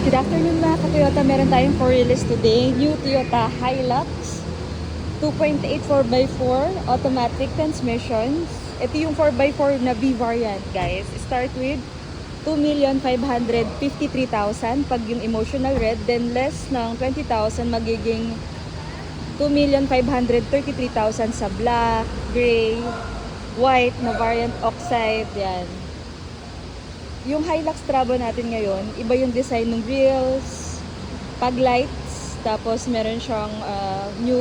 Good afternoon mga ka-Toyota. Meron tayong for release today. New Toyota Hilux 2.8 4x4 automatic transmissions. Ito yung 4x4 na B variant, guys. Start with 2,553,000 pag yung emotional red. Then less ng 20,000 magiging 2,533,000 sa black, gray, white na variant oxide. Yan. Yung Hilux Trabo natin ngayon, iba yung design ng grills, pag lights, tapos meron siyang new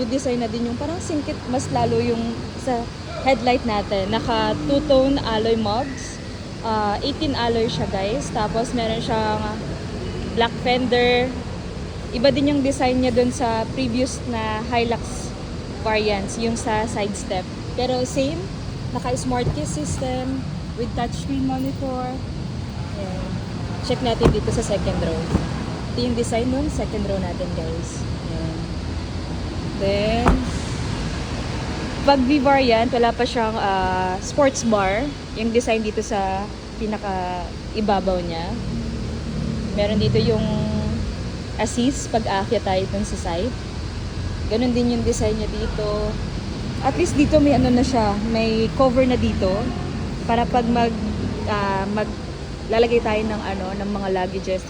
design na din yung parang singkit mas lalo yung sa headlight natin. Naka two-tone alloy mugs, 18 alloy siya, guys. Tapos meron siyang black fender. Iba din yung design niya dun sa previous na Hilux variants, yung sa side step. Pero same, naka smart key system with touchscreen monitor. Ayan. Check natin dito sa second row. Ito yung design nun, second row natin, guys. Ayan. Then, pag V-variant, wala pa siyang sports bar. Yung design dito sa pinaka-ibabaw niya. Meron dito yung assist pag aakyat tayo dun sa side. Ganon din yung design niya dito. At least dito may ano na siya, may cover na dito. Para pag maglalagay tayo ng mga luggages,